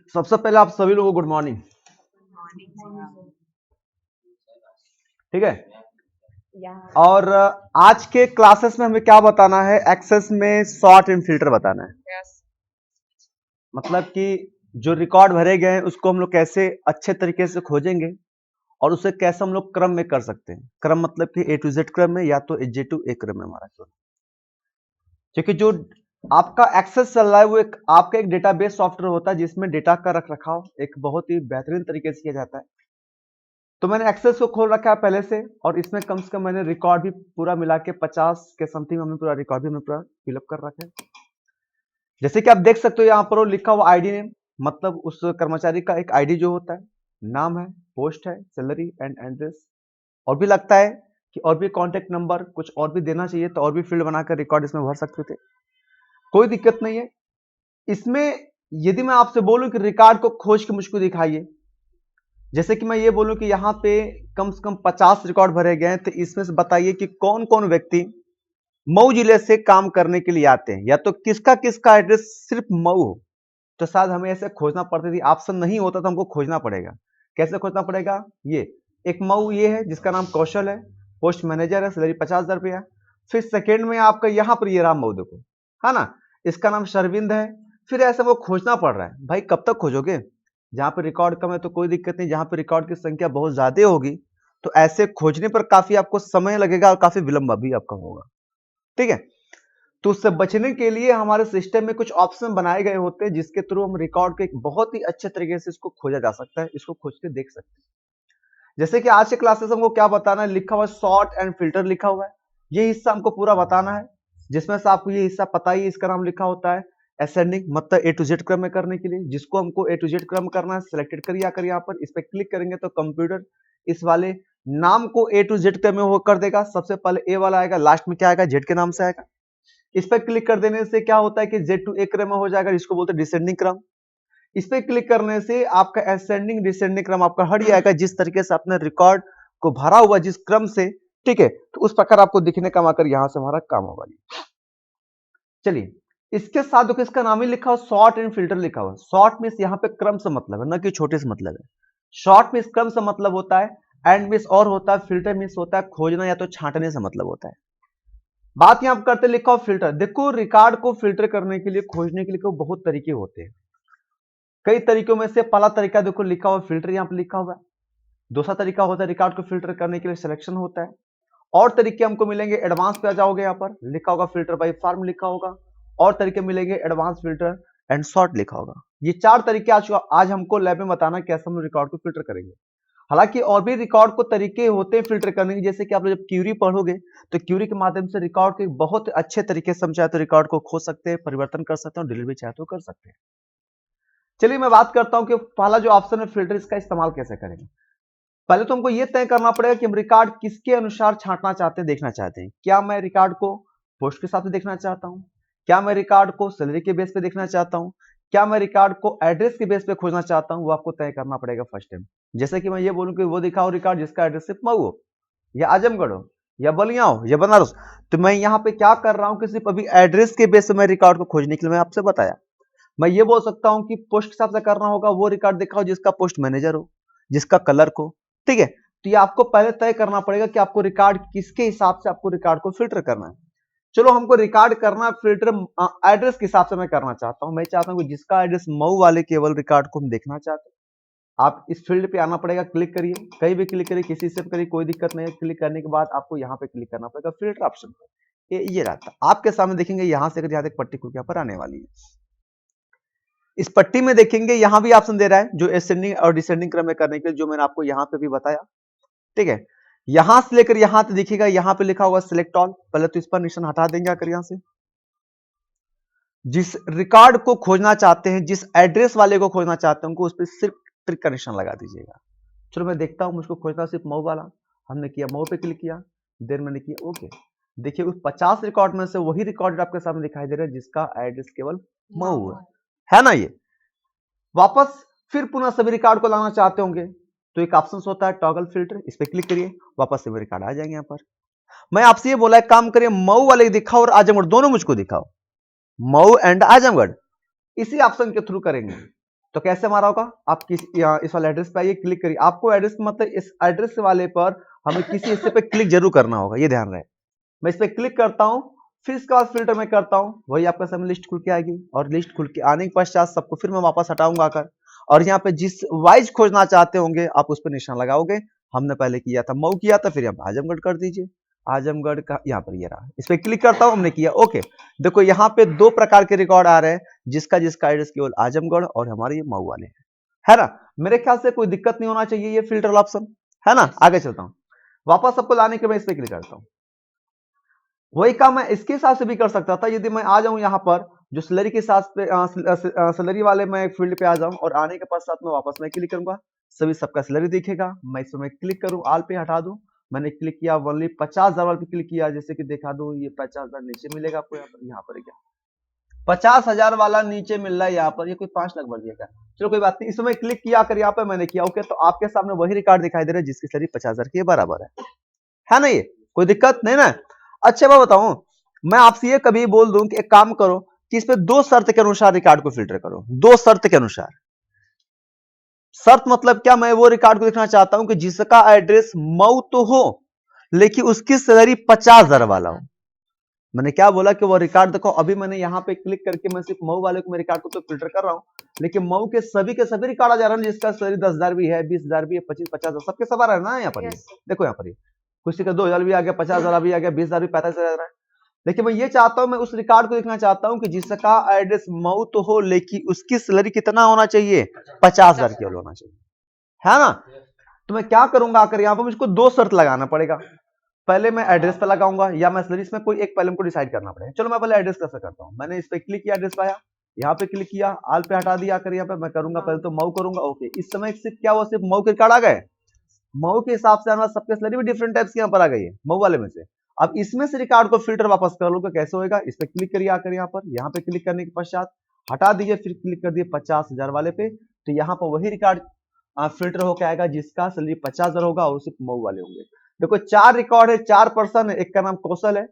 सबसे पहले आप सभी लोगों को गुड मॉर्निंग। ठीक है, और आज के क्लासेस में हमें क्या बताना है? एक्सेस में सॉर्ट एंड फिल्टर बताना है। मतलब कि जो रिकॉर्ड भरे गए हैं उसको हम लोग कैसे अच्छे तरीके से खोजेंगे और उसे कैसे हम लोग क्रम में कर सकते हैं। क्रम मतलब कि ए टू जेड क्रम में या तो जे टू ए क्रम में हमारा क्यों, क्योंकि जो आपका एक्सेस चल रहा है वो आपका एक डेटाबेस सॉफ्टवेयर होता है जिसमें डेटा का रख रखाव एक बहुत ही बेहतरीन तरीके से किया जाता है। तो मैंने एक्सेस को खोल रखा है पहले से, और इसमें कम से कम मैंने रिकॉर्ड भी पूरा मिला के 50 के समथिंग हमने पूरा रिकॉर्ड भी हमने पूरा फिलअप कर रखा है। जैसे कि आप देख सकते हो यहाँ पर लिखा हुआ आईडी नेम, मतलब उस कर्मचारी का एक आईडी जो होता है, नाम है, पोस्ट है, सैलरी एंड एड्रेस, और भी लगता है कि और भी कॉन्टेक्ट नंबर कुछ और भी देना चाहिए तो और भी फील्ड बनाकर रिकॉर्ड इसमें भर सकते थे, कोई दिक्कत नहीं है इसमें। यदि मैं आपसे बोलूं कि रिकॉर्ड को खोज के मुझको दिखाइए, जैसे कि मैं ये बोलूं कि यहाँ पे कम से कम 50 रिकॉर्ड भरे गए हैं, तो इसमें से बताइए कि कौन कौन व्यक्ति मऊ जिले से काम करने के लिए आते हैं, या तो किसका किसका एड्रेस सिर्फ मऊ हो, तो शायद हमें ऐसे खोजना पड़ती थी। ऑप्शन नहीं होता तो हमको खोजना पड़ेगा। कैसे खोजना पड़ेगा? ये एक मऊ ये है जिसका नाम कौशल है, पोस्ट मैनेजर है, सैलरी 50,000 रुपया। फिर सेकेंड में आपका यहाँ पर ये राम मऊ देखो, है ना, इसका नाम शर्विंद है। फिर ऐसे वो खोजना पड़ रहा है। भाई कब तक खोजोगे? जहां पर रिकॉर्ड कम है तो कोई दिक्कत नहीं, जहां पर रिकॉर्ड की संख्या बहुत ज्यादा होगी तो ऐसे खोजने पर काफी आपको समय लगेगा और काफी विलंब भी आपका होगा। ठीक है, तो उससे बचने के लिए हमारे सिस्टम में कुछ ऑप्शन बनाए गए होते हैं जिसके थ्रू हम रिकॉर्ड के एक बहुत ही अच्छे तरीके से इसको खोजा जा सकता है, इसको खोज के देख सकते हैं। जैसे कि आज के क्लासेस हमको क्या बताना है, लिखा हुआ है सॉर्ट एंड फिल्टर लिखा हुआ है, ये हिस्सा हमको पूरा बताना है, जिसमें से आपको ये हिस्सा पता ही, इसका नाम लिखा होता है असेंडिंग, मतलब ए टू जेड क्रम में करने के लिए। जिसको हमको ए टू जेड क्रम करना है, सिलेक्टेड करिए आकर यहाँ पर, इस पर क्लिक करेंगे तो कंप्यूटर इस वाले नाम को ए टू जेड क्रम में वो कर देगा। सबसे पहले ए वाला आएगा, लास्ट में क्या आएगा? जेड के नाम से आएगा। इस पर क्लिक कर देने से क्या होता है कि जेड टू ए क्रम में हो जाएगा, जिसको बोलते हैं डिसेंडिंग क्रम। इस पर क्लिक करने से आपका असेंडिंग डिसेंडिंग क्रम आपका हट जाएगा, जिस तरीके से आपने रिकॉर्ड को भरा हुआ जिस क्रम से, ठीक है, तो उस प्रकार आपको दिखने का आकर यहां से हमारा काम होगा। चलिए, इसके साथ देखो इसका नाम ही लिखा हुआ शॉर्ट एंड फिल्टर लिखा हुआ। शॉर्ट मींस यहाँ पे क्रम से मतलब है, ना कि छोटे से मतलब है। शॉर्ट मींस क्रम से मतलब होता है, एंड मींस और होता है, फिल्टर मींस होता है खोजना या तो छांटने से मतलब होता है। बात यहां करते लिखा हुआ फिल्टर। देखो रिकॉर्ड को फिल्टर करने के लिए, खोजने के लिए बहुत तरीके होते हैं। कई तरीकों में से पहला तरीका देखो लिखा हुआ फिल्टर, यहाँ पे लिखा हुआ है। दूसरा तरीका होता है रिकॉर्ड को फिल्टर करने के लिए सिलेक्शन होता है। और तरीके हमको मिलेंगे, एडवांस पे आ जाओगे, यहाँ पर लिखा होगा फिल्टर बाय फॉर्म लिखा होगा, और तरीके मिलेंगे एडवांस फिल्टर एंड शॉर्ट लिखा होगा। ये 4 तरीके आज हमको लैब में बताना कैसे हम रिकॉर्ड को फिल्टर करेंगे। हालांकि और भी रिकॉर्ड को तरीके होते हैं फिल्टर करने के, जैसे कि आप लोग जब क्यूरी पढ़ोगे तो क्यूरी के माध्यम से रिकॉर्ड के बहुत अच्छे तरीके से हम चाहे तो रिकॉर्ड को खोज सकते हैं, परिवर्तन कर सकते हैं, और डिलीट भी चाहे तो कर सकते हैं। चलिए मैं बात करता हूं कि पहला जो ऑप्शन है फिल्टर, इसका इस्तेमाल कैसे करेंगे। पहले तो हमको यह तय करना पड़ेगा कि हम रिकॉर्ड किसके अनुसार छांटना चाहते हैं, देखना चाहते हैं। क्या मैं रिकॉर्ड को पोस्ट के हिसाब से देखना चाहता हूं? क्या मैं रिकॉर्ड को सैलरी के बेस पे देखना चाहता हूं? क्या मैं रिकॉर्ड को एड्रेस के बेस पे खोजना चाहता हूं? वो आपको तय करना पड़ेगा फर्स्ट टाइम। जैसे कि मैं ये बोलूं कि वो दिखाओ रिकॉर्ड जिसका एड्रेस सिर्फ मऊ हो, या आजमगढ़ हो, या बलिया हो, या बनारस, तो मैं यहाँ पे क्या कर रहा हूं कि सिर्फ अभी एड्रेस के बेस पे मैं रिकॉर्ड को खोजने के लिए मैं आपसे बताया। मैं ये बोल सकता हूं कि पोस्ट के हिसाब से करना होगा, वो रिकॉर्ड दिखाओ जिसका पोस्ट मैनेजर हो, जिसका कलर को, ठीक है। तो ये आपको पहले तय करना पड़ेगा कि आपको रिकॉर्ड किसके हिसाब से आपको रिकॉर्ड को फिल्टर करना है। चलो हमको रिकॉर्ड करना फिल्टर एड्रेस के हिसाब से मैं करना चाहता हूं। मैं चाहता हूं कि जिसका एड्रेस मऊ वाले केवल रिकॉर्ड को हम देखना चाहते हैं। आप इस फील्ड पे आना पड़ेगा, क्लिक करिए, कहीं भी क्लिक करिए, किसी से करिए, कोई दिक्कत नहीं है। क्लिक करने के बाद आपको यहाँ पे क्लिक करना पड़ेगा फिल्टर ऑप्शन पे। ये रहता आपके सामने देखेंगे, यहां से अगर यहाँ तक पट्टी खुल के यहाँ पर आने वाली है, इस पट्टी में देखेंगे यहां भी ऑप्शन दे रहा है जो असेंडिंग और डिसेंडिंग क्रम में करने के लिए, जो मैंने आपको यहां पे भी बताया, ठीक है। यहां से लेकर यहां तक दिखेगा, यहां पे लिखा होगा सिलेक्ट ऑल। पहले तो इस पर निशान हटा देंगे आकर यहां से। जिस रिकॉर्ड को खोजना चाहते हैं, जिस एड्रेस वाले को खोजना चाहते हैं, उनको उस पर सिर्फ ट्रिक का निशान लगा दीजिएगा। चलो मैं देखता हूं, मुझको खोजना सिर्फ मऊ वाला। हमने किया, मऊ पे क्लिक किया, देर मैंने किया ओके। देखिए उस 50 रिकॉर्ड में से वही रिकॉर्ड आपके सामने दिखाई दे रहा है जिसका एड्रेस केवल मऊ है ना। ये वापस फिर पुनः सभी रिकॉर्ड को लाना चाहते होंगे तो एक ऑप्शन होता है टॉगल फिल्टर, इस पर क्लिक करिए, वापस सभी रिकॉर्ड आ जाएंगे। यहाँ पर मैं आपसे ये बोला है काम करिए, मऊ वाले दिखाओ और आजमगढ़ दोनों मुझको दिखाओ, मऊ एंड आजमगढ़। इसी ऑप्शन के थ्रू करेंगे। तो कैसे हमारा होगा, आप इस वाले एड्रेस पे आइए, क्लिक करिए। आपको एड्रेस मतलब इस एड्रेस वाले पर हमें किसी हिस्से पे क्लिक जरूर करना होगा, ये ध्यान रहे। मैं इस पे क्लिक करता हूं, फिर इसके बाद फिल्टर में करता हूं, वही आपका सामने लिस्ट खुल के आएगी, और लिस्ट खुल के आने के पश्चात सबको फिर मैं वापस हटाऊंगा आकर, और यहाँ पे जिस वाइज खोजना चाहते होंगे आप उस पर निशान लगाओगे। हमने पहले किया था मऊ किया था, फिर यहाँ आजमगढ़ कर दीजिए, आजमगढ़ का यहाँ पर ये रहा, इस पे क्लिक करता हूं, हमने किया ओके। देखो यहाँ पे दो प्रकार के रिकॉर्ड आ रहे हैं, जिसका एड्रेस केवल आजमगढ़ और हमारे ये मऊ वाले हैं, है ना। मेरे ख्याल से कोई दिक्कत नहीं होना चाहिए, ये फिल्टर ऑप्शन है ना। आगे चलता हूं, वापस सबको लाने के मैं इस पे क्लिक करता हूं। वही काम मैं इसके हिसाब से भी कर सकता था, यदि मैं आ जाऊं यहाँ पर जो सैलरी के साथ पे सैलरी वाले मैं फील्ड पे आ जाऊं, और आने के पश्चात में वापस मैं क्लिक करूंगा, सभी सबका सैलरी दिखेगा। मैं इसमें क्लिक करूं, आल पे हटा दूं, मैंने क्लिक किया, ओनली 50,000 वाले पे क्लिक किया, जैसे कि दिखा दूं, ये 50,000 नीचे मिलेगा आपको यहाँ पर क्या 50,000 वाला नीचे मिल रहा है यहाँ पर, ये कोई 5 लाख बढ़ जाएगा। चलो कोई बात नहीं, इसमें क्लिक किया कर यहाँ पे मैंने किया ओके, तो आपके सामने वही रिकॉर्ड दिखाई दे रहा है जिसकी सैलरी 50,000 के बराबर है ना। ये कोई दिक्कत नहीं ना। अच्छा मैं बताऊं, मैं आपसे ये कभी बोल दूं कि एक काम करो कि इस पे 2 शर्त के अनुसार रिकॉर्ड को फिल्टर करो, 2 शर्त के अनुसार। शर्त मतलब क्या, मैं वो रिकॉर्ड को देखना चाहता हूं कि जिसका एड्रेस मऊ तो हो लेकिन उसकी सैलरी 50,000 वाला हो। मैंने क्या बोला कि वो रिकॉर्ड देखो, अभी मैंने यहाँ पे क्लिक करके मैं सिर्फ मऊ वाले को मैं रिकॉर्ड को तो फिल्टर कर रहा हूँ, लेकिन मऊ के सभी रिकॉर्ड आ जा रहा है, जिसका सैलरी 10,000 भी है, 20,000 भी है, 50,000 सबके सब आ रहा है ना यहाँ पर। देखो यहाँ पर किसी का 2,000 भी आ गया, 50,000 भी आ गया, 20,000 भी, 45,000 आ रहा है। लेकिन मैं ये चाहता हूं, मैं उस रिकॉर्ड को देखना चाहता हूं कि जिसका एड्रेस मऊ तो हो लेकिन उसकी सैलरी कितना होना चाहिए, 50,000 केवल होना चाहिए, है ना। तो मैं क्या करूंगा, आकर यहाँ पर मुझको 2 शर्त लगाना पड़ेगा। पहले मैं एड्रेस पे लगाऊंगा या मैं सैलरी, इसमें कोई एक पहले हमको डिसाइड करना पड़ेगा। चलो मैं पहले एड्रेस कैसे करता हूँ, मैंने इस पे क्लिक किया, एड्रेस पाया, यहाँ पे क्लिक किया, आल पे हटा दिया, आकर यहाँ पे मैं करूंगा पहले तो मऊ करूंगा ओके। इस समय सिर्फ क्या वो सिर्फ मऊ के रिकॉर्ड आ गए, मऊ के हिसाब से हमारा सबके सैलरी भी डिफरेंट टाइप्स की यहाँ पर आ गई है मऊ वाले में से। अब इसमें से रिकॉर्ड को फिल्टर वापस कर लो तो कैसे होएगा, इस पे क्लिक करिए आकर यहाँ पे क्लिक करने के पश्चात हटा दीजिए, फिर क्लिक कर दिए 50,000 वाले पे, तो यहाँ पर वही रिकॉर्ड फिल्टर होकर आएगा जिसका सैलरी 50,000 होगा और सिर्फ मऊ वाले होंगे। देखो 4 रिकॉर्ड है, 4 पर्सन है, एक का नाम कौशल है,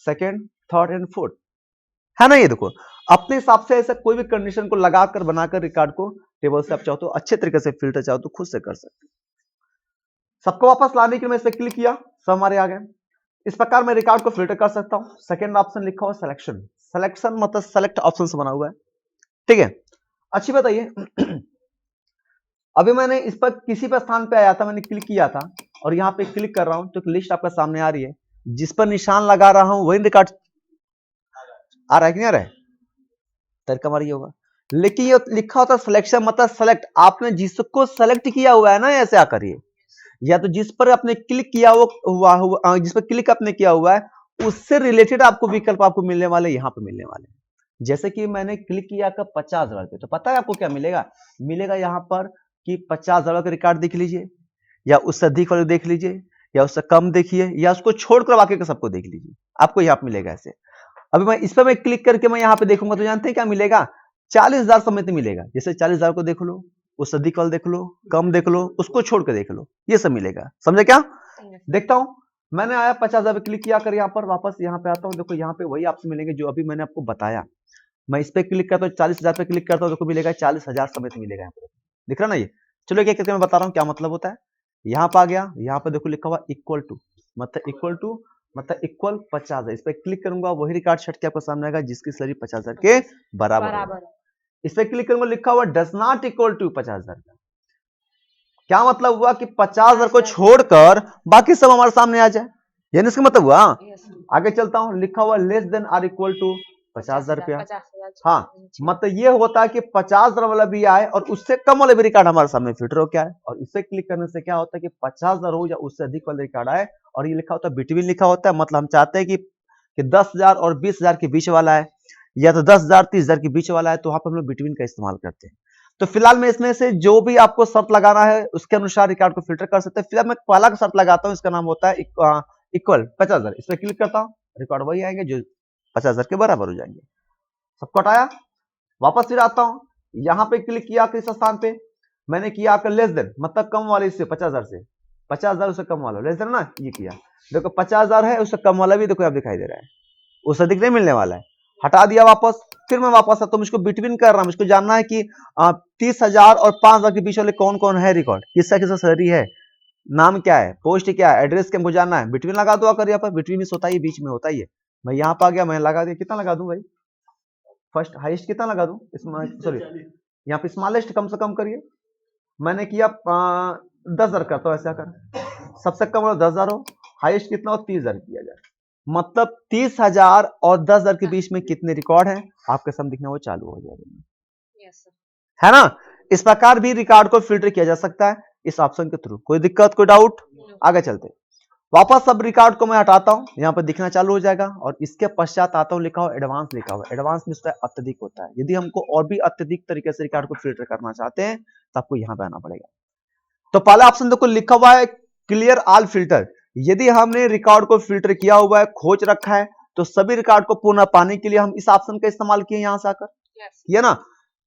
सेकेंड, थर्ड एंड फोर्थ, है ना। ये देखो अपने हिसाब से ऐसा कोई भी कंडीशन को लगाकर बनाकर रिकॉर्ड को टेबल से आप चाहो तो अच्छे तरीके से फिल्टर चाहो तो खुद से कर सकते। सबको वापस लाने के लिए मैं इस पर क्लिक किया, सब हमारे आ गए। इस प्रकार मैं रिकॉर्ड को फिल्टर कर सकता हूं। सेकंड ऑप्शन लिखा हुआ सिलेक्शन, सिलेक्शन मतलब सेलेक्ट ऑप्शन से बना हुआ है, ठीक है। अच्छी बताइए अभी मैंने इस पर किसी पर स्थान पे आया था, मैंने क्लिक किया था और यहाँ पे क्लिक कर रहा हूं तो एक लिस्ट आपका सामने आ रही है, जिस पर निशान लगा रहा हूं वही रिकॉर्ड आ रहा है कि नहीं आ रहा है, तरीका हमारा ये होगा। लेकिन ये लिखा होता सिलेक्शन मतलब सेलेक्ट, आपने जिसको सेलेक्ट किया हुआ है ना ऐसे आकर, ये या तो जिस पर आपने क्लिक किया हुआ जिस पर क्लिक आपने किया हुआ है उससे रिलेटेड आपको विकल्प आपको मिलने वाले, यहाँ पे मिलने वाले। जैसे कि मैंने क्लिक किया का 50,000 पे, तो पता है आपको क्या मिलेगा, मिलेगा यहाँ पर कि 50,000 का रिकॉर्ड देख लीजिए, या उससे अधिक वाले देख लीजिए, या उससे कम देखिए, या उसको छोड़कर बाकी का सबको देख लीजिए, आपको यहाँ पे मिलेगा ऐसे। अभी मैं इस पर मैं क्लिक करके मैं यहाँ पे देखूंगा तो जानते हैं क्या मिलेगा, 40,000 समेत मिलेगा। जैसे 40,000 को देख लो, उस अधिक वाले देख लो, कम देख लो, उसको छोड़ के देख लो, ये सब मिलेगा, समझे क्या। देखता हूं, मैंने आया 50,000 पे क्लिक किया कर यहाँ पर, वापस यहाँ पे आता हूँ, देखो यहाँ पे वही आपसे मिलेंगे जो अभी मैंने आपको बताया। मैं इस पे क्लिक करता हूँ, 40,000 पे क्लिक करता हूँ, देखो मिलेगा 40,000 समेत मिलेगा यहाँ पे, दिख रहा ना ये। चलो क्या करके मैं बता रहा हूँ क्या मतलब होता है। यहाँ पे आ गया, यहाँ पे देखो लिखा हुआ इक्वल टू, मतलब इक्वल टू मतलब इक्वल 50,000, इस पे क्लिक करूंगा वही रिकॉर्ड छट के आपको सामने आएगा जिसकी सैलरी 50,000 के बराबर। इस पे क्लिक करूंगा, लिखा हुआ डज नॉट इक्वल टू 50,000। क्या मतलब हुआ कि 50,000 को छोड़कर बाकी सब हमारे सामने आ जाए, यानी इसका मतलब हुआ। आगे चलता हूं, लिखा हुआ less than or equal to 50,000 रुपया। हाँ मतलब ये होता है कि 50,000 वाला भी आए और उससे कम वाले भी रिकॉर्ड हमारे सामने फिल्टर हो क्या है, और इसे क्लिक करने से क्या होता है कि 50,000 हो या उससे अधिक वाले रिकॉर्ड आए, और ये लिखा होता है बिटवीन लिखा होता है, मतलब हम चाहते हैं कि 10,000 और 20,000 के बीच वाला है, या तो 10,000 30,000 के बीच वाला है, तो वहां पर हम लोग बिटवीन का इस्तेमाल करते हैं। तो फिलहाल मैं इसमें से जो भी आपको शर्त लगाना है उसके अनुसार रिकॉर्ड को फिल्टर कर सकते हैं। फिलहाल मैं पहला का शर्त लगाता हूँ, इसका नाम होता है इक्वल 50,000। इस पर क्लिक करता हूँ, रिकॉर्ड वही आएंगे जो 50,000 के बराबर हो जाएंगे। सबको हटाया, वापस फिर आता हूँ, यहाँ पे क्लिक किया किस स्थान पे, मैंने किया आकर लेस देन मतलब कम वाले, इससे 50,000 से 50,000 उससे कम वाला लेस देन ना, ये किया। देखो 50,000 है, उससे कम वाला भी देखो आप दिखाई दे रहा है, उससे अधिक नहीं मिलने वाला है। हटा दिया वापस, फिर मैं वापस आता हूं, मुझको बिटवीन कर रहा हूं, मुझको जानना है कि 30,000 और 5,000 के बीच वाले कौन कौन है रिकॉर्ड, किसका किसका सैलरी है, नाम क्या है, पोस्ट क्या है, एड्रेस क्या, मुझे जानना है। बिटवीन लगा दो अगर यहाँ पर, बिटवीन मिस होता है, बीच में होता ही है। मैं यहाँ पर आ गया, मैं लगा दिया, कितना लगा दूं भाई, फर्स्ट हाईएस्ट कितना लगा दूं, सॉरी यहाँ पे स्मॉलेस्ट कम से कम करिए, मैंने किया 10,000 करता हूं, ऐसा कर, सबसे कम 10,000 हो, हाईएस्ट कितना हो 30,000 किया जाए, मतलब 30,000 और 10,000 के बीच में कितने रिकॉर्ड हैं आपके सामने दिखना वो चालू हो जाएगा। yes, है ना। इस प्रकार भी रिकॉर्ड को फिल्टर किया जा सकता है इस ऑप्शन के थ्रू। कोई दिक्कत, कोई डाउट? आगे चलते, वापस सब रिकॉर्ड को मैं हटाता हूं, यहां पर दिखना चालू हो जाएगा, और इसके पश्चात आता हूं, लिखा हुआ एडवांस, लिखा हुआ एडवांस में उसका अत्यधिक होता है। यदि हमको और भी अत्यधिक तरीके से रिकॉर्ड को फिल्टर करना चाहते हैं तो आपको यहां पे आना पड़ेगा। तो पहला ऑप्शन देखो लिखा हुआ है क्लियर ऑल फिल्टर। यदि हमने रिकॉर्ड को फिल्टर किया हुआ है, खोज रखा है, तो सभी रिकॉर्ड को पुनः पाने के लिए हम इस ऑप्शन का इस्तेमाल किए यहां से आकर, ये ना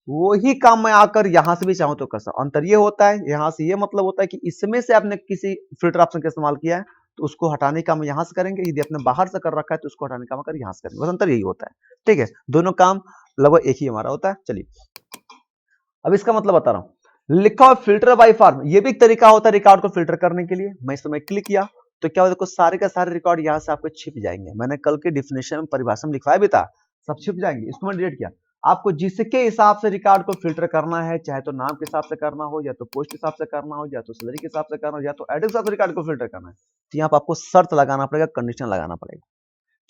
वही काम मैं आकर यहां से भी चाहूं तो कर सकता। अंतर ये होता है, यहां से ये मतलब होता है कि इसमें से आपने किसी फिल्टर ऑप्शन का इस्तेमाल किया है तो उसको हटाने का हम यहां से करेंगे, यदि आपने बाहर से कर रखा है तो उसको हटाने का हम यहां से करेंगे, बस अंतर यही होता है। ठीक है, दोनों काम लगभग एक ही हमारा होता है। चलिए अब इसका मतलब बता रहा हूं, लिखा हुआ फिल्टर बाय फॉर्म, ये भी एक तरीका होता है रिकॉर्ड को फिल्टर करने के लिए। मैं इस समय क्लिक किया तो क्या होगा, सारे का सारे रिकॉर्ड यहां से आपको छिप जाएंगे। मैंने कल के डिफिनेशन में परिभाषा में लिखवाया भी था, सब छिप जाएंगे। इसको मैं डिलीट किया। आपको जिसके हिसाब से रिकॉर्ड को फिल्टर करना है, चाहे तो नाम के हिसाब से करना हो, या तो पोस्ट के हिसाब से करना हो, या तो सैलरी के हिसाब से करना हो, या तो एड्रेस के हिसाब से रिकॉर्ड को फिल्टर करना है, तो यहाँ पर आपको शर्त लगाना पड़ेगा, कंडीशन लगाना पड़ेगा।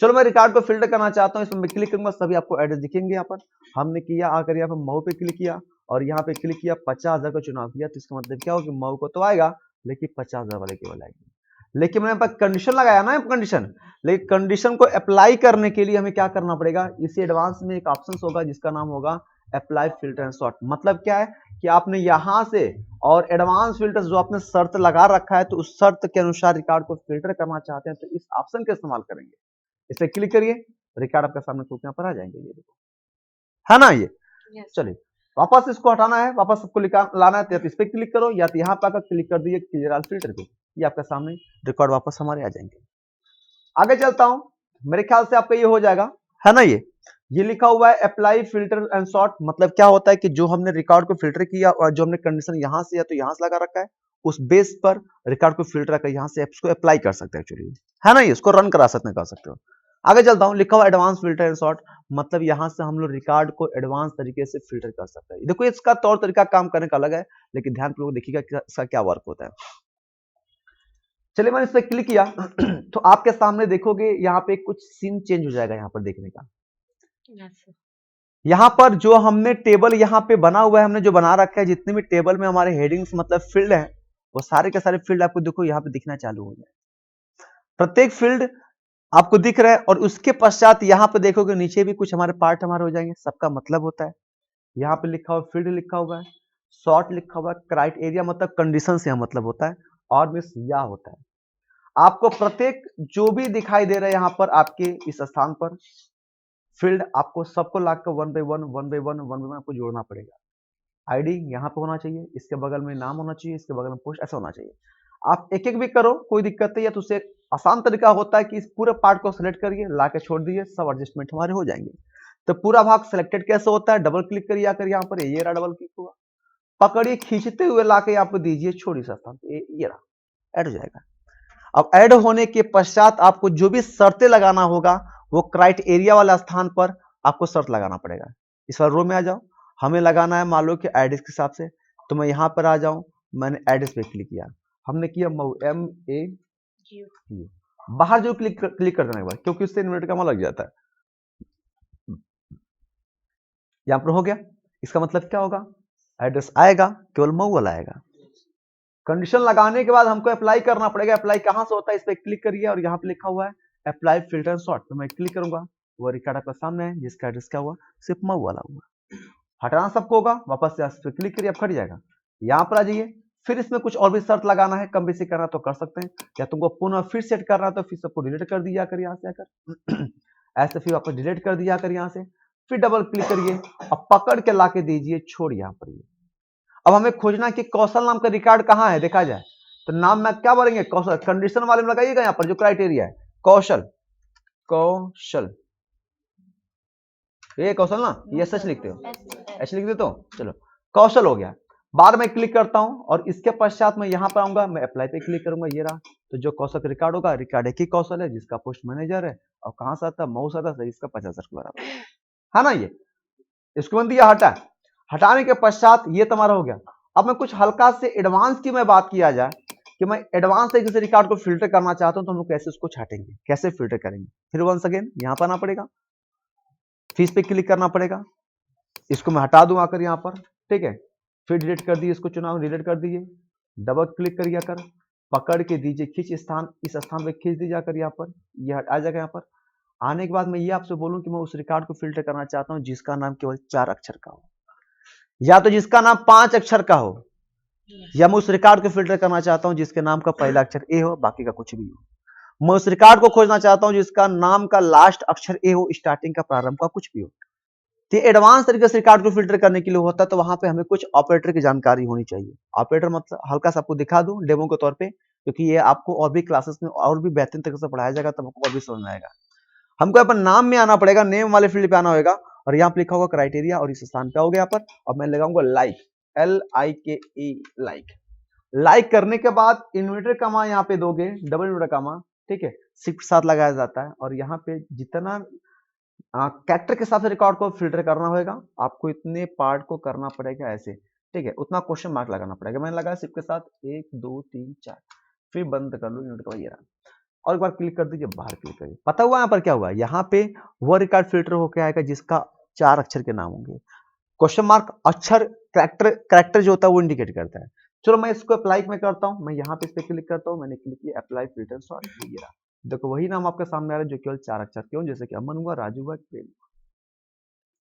चलो मैं रिकॉर्ड को फिल्टर करना चाहता हूं, इसमें मैं क्लिक करूंगा, सभी आपको एड्रेस दिखेंगे। यहाँ पर हमने किया, आकर यहाँ पर मऊ पे क्लिक किया और यहाँ पे क्लिक किया, 50,000 का चुनाव किया, तो इसका मतलब क्या हो कि मऊ को तो आएगा लेकिन 50,000 वाले केवल आएंगे। लेकिन मैंने यहाँ पर कंडीशन लगाया ना, कंडीशन, लेकिन कंडीशन को अप्लाई करने के लिए हमें क्या करना पड़ेगा, इसी एडवांस में एक ऑप्शन होगा जिसका नाम होगा अप्लाई फिल्टर एंड सॉर्ट। मतलब क्या है कि आपने यहां से और एडवांस फिल्टर जो आपने शर्त लगा रखा है, तो उस शर्त के अनुसार रिकॉर्ड को फिल्टर करना चाहते हैं तो इस ऑप्शन का इस्तेमाल करेंगे। इस पे क्लिक करिए, रिकॉर्ड आपके सामने खुद यहाँ पर आ जाएंगे, ये देखो, है ना ये। चलिए वापस इसको हटाना है, वापस सबको लाना है, तो इस पे क्लिक करो या तो यहाँ पे आकर क्लिक कर दीजिए क्लियर ऑल फिल्टर पे, ये आपके सामने रिकॉर्ड वापस हमारे आ जाएंगे। आगे चलता हूं, मेरे ख्याल से आपका ये हो जाएगा, है ना। ये लिखा हुआ है अप्लाई फिल्टर एंड सॉर्ट। मतलब क्या होता है कि जो हमने रिकॉर्ड को फिल्टर किया और जो हमने कंडीशन यहां से या तो यहां से लगा रखा है, उस बेस पर रिकॉर्ड को फिल्टर कर यहां से इसको अप्लाई कर सकते हैं एक्चुअली, है ना। इसको रन करा सकते हैं, कर सकते हो। आगे चलता हूं, लिखा हुआ एडवांस फिल्टर एंड सॉर्ट, मतलब यहां से हम लोग रिकॉर्ड को एडवांस तरीके से फिल्टर कर सकते हैं। देखो इसका तौर तरीका काम करने का अलग है, लेकिन ध्यान पूर्वक देखिएगा इसका क्या वर्क होता है। चलिए मैंने इस पर क्लिक किया तो आपके सामने देखोगे यहाँ पे कुछ सीन चेंज हो जाएगा यहाँ पर देखने का। यहाँ पर जो हमने टेबल यहाँ पे बना हुआ है, हमने जो बना रखा है, जितने भी टेबल में हमारे हेडिंग्स मतलब फील्ड है, वो सारे के सारे फील्ड आपको देखो यहाँ पे दिखना चालू हो जाए। प्रत्येक फील्ड आपको दिख रहा है और उसके पश्चात यहाँ पे देखोगे नीचे भी कुछ हमारे पार्ट हमारे हो जाएंगे। सबका मतलब होता है यहाँ पे लिखा हुआ फील्ड लिखा हुआ है, शॉर्ट लिखा हुआ है, क्राइटेरिया मतलब कंडीशन से मतलब होता है, और मिस या होता है। आपको प्रत्येक जो भी दिखाई दे रहा है यहाँ पर आपके इस स्थान पर फील्ड, आपको सबको लाकर वन बाय वन आपको जोड़ना पड़ेगा। आईडी यहाँ पे होना चाहिए, इसके बगल में नाम होना चाहिए, इसके बगल में पोस्ट, ऐसा होना चाहिए। आप एक एक भी करो, कोई दिक्कत नहीं है। तो उससे आसान तरीका होता है कि इस पूरे पार्ट को सिलेक्ट करिए, ला के छोड़ दीजिए, सब एडजस्टमेंट हमारे हो जाएंगे। तो पूरा भाग सिलेक्टेड कैसे होता है, डबल क्लिक करिए आकर यहाँ पर, ये रहा डबल क्लिक हुआ, पकड़िए, खींचते हुए लाके यहाँ पर दीजिए, छोड़िए स्थान, ये रहा, ऐड हो जाएगा। अब ऐड होने के पश्चात आपको जो भी शर्तें लगाना होगा वो क्राइटेरिया वाला स्थान पर आपको शर्त लगाना पड़ेगा। इस बार रो में आ जाओ, हमें लगाना है मान लो कि एड्रेस के हिसाब से, तो मैं यहां पर आ जाऊं, मैंने एड्रेस पे क्लिक किया, हमने किया MAU, बाहर जो क्लिक कर देना एक बार, क्योंकि उससे इन्वर्टर का लग जाता है। यहां पर हो गया, इसका मतलब क्या होगा, एड्रेस आएगा, केवल मऊ वाला आएगा। कंडीशन लगाने के बाद हमको अप्लाई करना पड़ेगा। अप्लाई कहां से होता है, इस पर क्लिक करिए और यहाँ पे लिखा हुआ है अप्लाई फिल्टर एंड सॉर्ट, तो मैं क्लिक करूंगा, वो रिकॉर्ड आपके सामने है जिसका एड्रेस क्या हुआ, सिर्फ मऊ वाला हुआ। हटाना सबको होगा, वापस से इस पर क्लिक करिए, अब हट जाएगा। यहाँ पर आ जाइए, फिर इसमें कुछ और भी शर्त लगाना है, कम बेसी करना तो कर सकते हैं, या तुमको पुनः फिर सेट करना है तो फिर सबको डिलीट कर दिया कर यहाँ से आकर ऐसे फिर वापस डिलीट कर दिया कर यहाँ से, फिर डबल क्लिक करिए, अब पकड़ के ला के दीजिए छोड़ यहाँ पर। अब हमें खोजना कि कौशल नाम का रिकॉर्ड कहां है, देखा जाए तो नाम में क्या भरेंगे, कौशल, कंडीशन वाले में लगाइएगा यहाँ पर जो क्राइटेरिया है, कौशल, कौशल ये कौशल ना, ये सच लिखते हो, ऐसे लिख देते हो। चलो कौशल हो गया। बाद में क्लिक करता हूं और इसके पश्चात मैं यहाँ पर आऊंगा, मैं अप्लाई पे क्लिक करूंगा, ये रहा। तो जो कौशल रिकॉर्ड होगा, रिकॉर्ड एक ही कौशल है जिसका पोस्ट मैनेजर है, और कहां से आता है, मऊ से आता है, इसका 50,000 के बराबर है ना। ये इसको मैंने दिया हटा, हटाने के पश्चात ये तुम्हारा हो गया। अब मैं कुछ हल्का से एडवांस की मैं बात किया जाए कि मैं एडवांस तरीके से रिकॉर्ड को फिल्टर करना चाहता हूं, तो हम लोग कैसे उसको छाटेंगे, कैसे फिल्टर करेंगे। फिर वंस अगेन यहां पर आना पड़ेगा, फीस पे क्लिक करना पड़ेगा, इसको मैं हटा दूं आकर यहां पर, ठीक है। फिर डिलीट कर दिए, इसको चुनाव डिलीट कर दिए, डबल क्लिक करिए कर, पकड़ के दीजिए खींच स्थान, इस स्थान पे खींच दीजिए आकर यहाँ पर, ये आ जाएगा यहाँ पर। आने के बाद मैं ये आपसे बोलूं कि मैं उस रिकॉर्ड को फिल्टर करना चाहता हूं जिसका नाम केवल 4 अक्षर का हो, या तो जिसका नाम 5 अक्षर का हो, या मैं उस रिकॉर्ड को फिल्टर करना चाहता हूं जिसके नाम का पहला अक्षर ए हो, बाकी का कुछ भी हो। मैं उस रिकॉर्ड को खोजना चाहता हूं जिसका नाम का लास्ट अक्षर ए हो, स्टार्टिंग का प्रारंभ का कुछ भी हो। तो एडवांस तरीके से रिकॉर्ड को फिल्टर करने के लिए होता है, तो वहां पे हमें कुछ ऑपरेटर की जानकारी होनी चाहिए। ऑपरेटर मतलब हल्का सा आपको दिखा दूं डेमो के तौर पे, क्योंकि ये आपको और भी क्लासेस में और भी बेहतरीन तरीके से पढ़ाया जाएगा, तब आपको और भी समझ में आएगा। हमको अपन नाम में आना पड़ेगा, नेम वाले फील्ड पे आना होगा, और यहाँ पे लिखा होगा क्राइटेरिया, और इस स्थान पे आओगे यहाँ पर, और मैं लगाऊंगा लाइक, LIKE लाइक। लाइक करने के बाद इन्वर्टर कमा यहाँ पे दोगे, डबल इन्वर्टर कमा, ठीक है, शिफ्ट साथ लगाया जाता है, और यहाँ पे जितना कैरेक्टर के हिसाब से रिकॉर्ड को फिल्टर करना होगा, आपको इतने पार्ट को करना पड़ेगा ऐसे, ठीक है, उतना क्वेश्चन मार्क लगाना पड़ेगा। मैंने लगाया शिफ्ट के साथ 1 2 3 4, फिर बंद कर लो यूनिट का, ये रहा। और एक बार क्लिक कर दीजिए, बाहर क्लिक करिए। पता हुआ यहाँ पर क्या हुआ, यहाँ पे वो रिकॉर्ड फिल्टर होकर आएगा जिसका 4 अक्षर के नाम होंगे। क्वेश्चन मार्क अक्षर कैरेक्टर जो होता है वो इंडिकेट करता है। चलो मैं इसको अप्लाई में करता हूँ, मैं यहाँ पे इस पे क्लिक करता हूँ, मैंने क्लिक किया अप्लाई फिल्टर सॉर्ट, ये रहा। देखो वही नाम आपके सामने आ रहा है जो केवल 4 अक्षर के हो, जैसे कि अमन हुआ, राजू हुआ, प्रेम,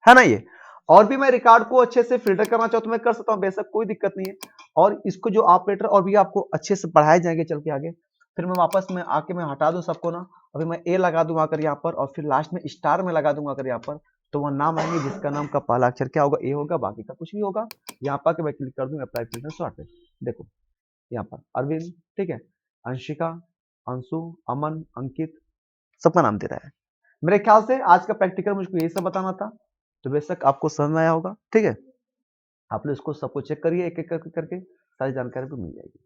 है ना। ये और भी मैं रिकॉर्ड को अच्छे से फिल्टर करना चाहूँ तो मैं कर सकता हूँ, बेशक कोई दिक्कत नहीं है। और इसको जो ऑपरेटर और भी आपको अच्छे से पढ़ाए जाएंगे चल के आगे। फिर मैं वापस में आके मैं हटा दूं सबको ना, अभी मैं ए लगा दूंगा आकर यहाँ पर, और फिर लास्ट में स्टार में लगा दूंगा आकर यहाँ पर, तो वह नाम आएंगे जिसका नाम का पहला अक्षर क्या होगा, ए होगा, बाकी का कुछ भी होगा। यहाँ पर मैं क्लिक कर दूंगा अप्लाई फिल्टर सॉर्ट पे, देखो यहाँ पर अरविंद, ठीक है, अंशिका, अंशु, अमन, अंकित, सबका नाम दे रहा है। मेरे ख्याल से आज का प्रैक्टिकल मुझको यही सब बताना था, तो बेशक आपको समझ में आया होगा, ठीक है। आप लोग इसको सबको चेक करिए, एक एक करके सारी जानकारी को मिल जाएगी।